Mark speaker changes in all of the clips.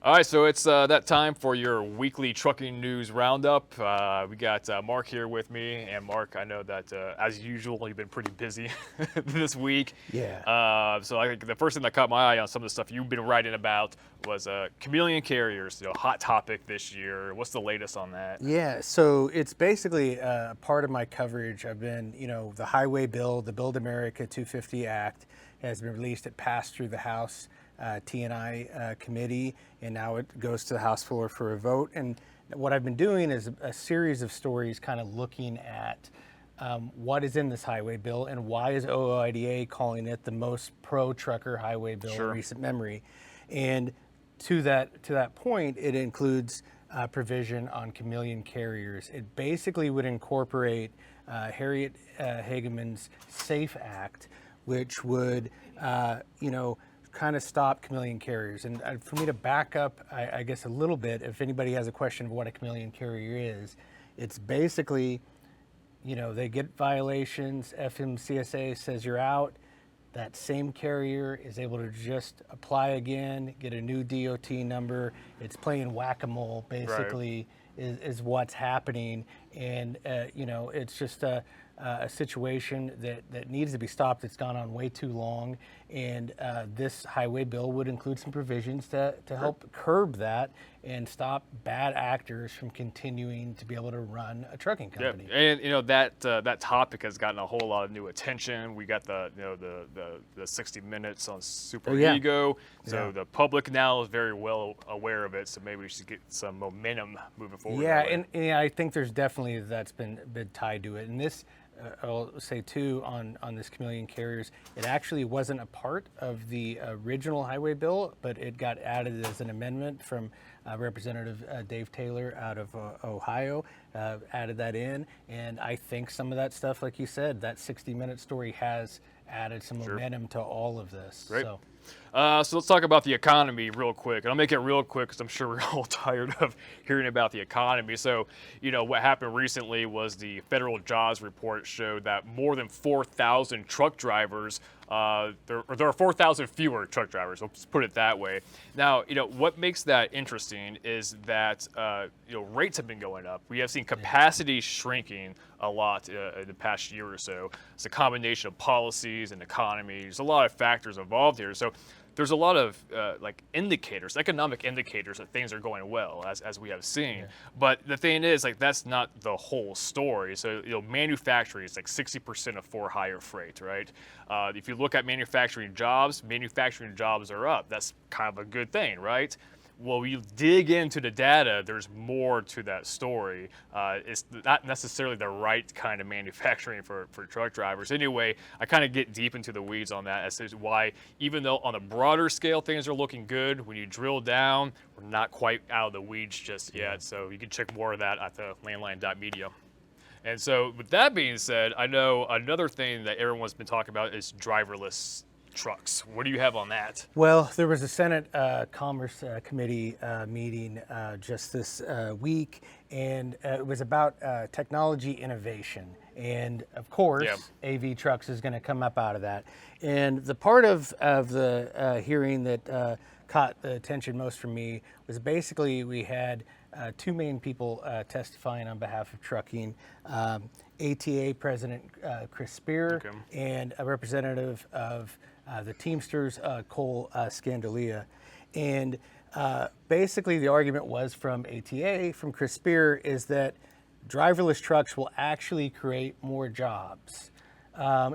Speaker 1: All right, so it's that time for your weekly trucking news roundup. We got Mark here with me, and Mark, I know that as usual, you've been pretty busy this week.
Speaker 2: Yeah.
Speaker 1: So I think the first thing that caught my eye on some of the stuff you've been writing about was chameleon carriers, hot topic this year. What's the latest on that?
Speaker 2: Yeah, so it's basically part of my coverage. I've been, the highway bill, the Build America 250 Act has been released. It passed through the House T&I committee, and now it goes to the House floor for a vote. And what I've been doing is a series of stories kind of looking at what is in this highway bill and why is OOIDA calling it the most pro-trucker highway bill in recent memory. And to that point, it includes provision on chameleon carriers. It basically would incorporate Harriet Hageman's SAFE Act, which would, kind of stop chameleon carriers. And for me to back up, I guess a little bit, if anybody has a question of what a chameleon carrier is, it's basically, they get violations, FMCSA says you're out, that same carrier is able to just apply again, get a new DOT number. It's playing whack-a-mole, basically, is what's happening. And, it's just a situation that needs to be stopped. It's gone on way too long. And this highway bill would include some provisions to help curb that and stop bad actors from continuing to be able to run a trucking company.
Speaker 1: Yeah, and that topic has gotten a whole lot of new attention. We got the 60 Minutes on Super Ego, so the public now is very well aware of it. So maybe we should get some momentum moving forward.
Speaker 2: Yeah, and I think there's definitely that's been tied to it. And this, I'll say too, on this chameleon carriers, it actually wasn't a part of the original highway bill, but it got added as an amendment from Representative Dave Taylor out of Ohio, added that in. And I think some of that stuff, like you said, that 60-minute story has added some momentum to all of this.
Speaker 1: Great.
Speaker 2: So
Speaker 1: let's talk about the economy real quick. And I'll make it real quick because I'm sure we're all tired of hearing about the economy. So, what happened recently was the federal jobs report showed that more than 4,000 truck drivers, there are 4,000 fewer truck drivers, let's put it that way. Now, what makes that interesting is that, rates have been going up. We have seen capacity shrinking a lot in the past year or so. It's a combination of policies and economy. There's a lot of factors involved here. So there's a lot of indicators, economic indicators that things are going well, as we have seen. Yeah. But the thing is, that's not the whole story. So manufacturing is 60% of for-hire freight, right? If you look at manufacturing jobs are up. That's kind of a good thing, right? Well, you dig into the data, there's more to that story. It's not necessarily the right kind of manufacturing for truck drivers. Anyway, I kind of get deep into the weeds on that as to why, even though on a broader scale things are looking good, when you drill down, we're not quite out of the weeds just yet. So you can check more of that at the landline.media. And so with that being said, I know another thing that everyone's been talking about is driverless trucks. What do you have on that?
Speaker 2: Well, there was a Senate Commerce Committee meeting just this week, and it was about technology innovation. And of course, AV trucks is going to come up out of that. And the part of the hearing that caught the attention most from me was basically we had two main people testifying on behalf of trucking. ATA President Chris Spear and a representative of the Teamsters, Cole Scandalia. And basically the argument was from ATA, from Chris Spear, is that driverless trucks will actually create more jobs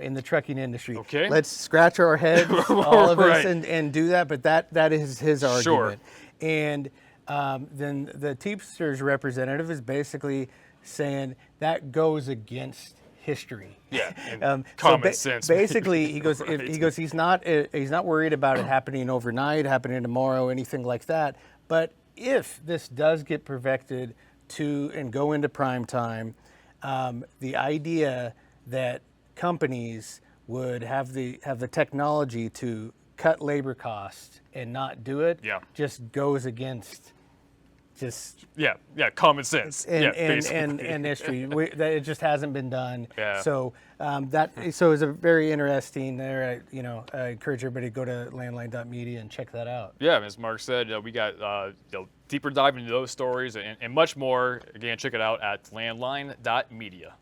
Speaker 2: in the trucking industry.
Speaker 1: Okay.
Speaker 2: Let's scratch our heads, all of us, and do that, but that is his argument.
Speaker 1: Sure.
Speaker 2: And then the Teamsters representative is basically saying that goes against history.
Speaker 1: Yeah, common sense.
Speaker 2: Basically, he goes, he's not worried about it happening overnight, happening tomorrow, anything like that. But if this does get perfected to and go into prime time, the idea that companies would have the technology to cut labor costs and not do it just goes against just
Speaker 1: Yeah, common sense.
Speaker 2: and
Speaker 1: Yeah,
Speaker 2: and,
Speaker 1: basically.
Speaker 2: and history. That it just hasn't been done.
Speaker 1: Yeah.
Speaker 2: So so it's a very interesting there. I encourage everybody to go to landline.media and check that out.
Speaker 1: Yeah, as Mark said, we got deeper dive into those stories and much more. Again, check it out at landline.media.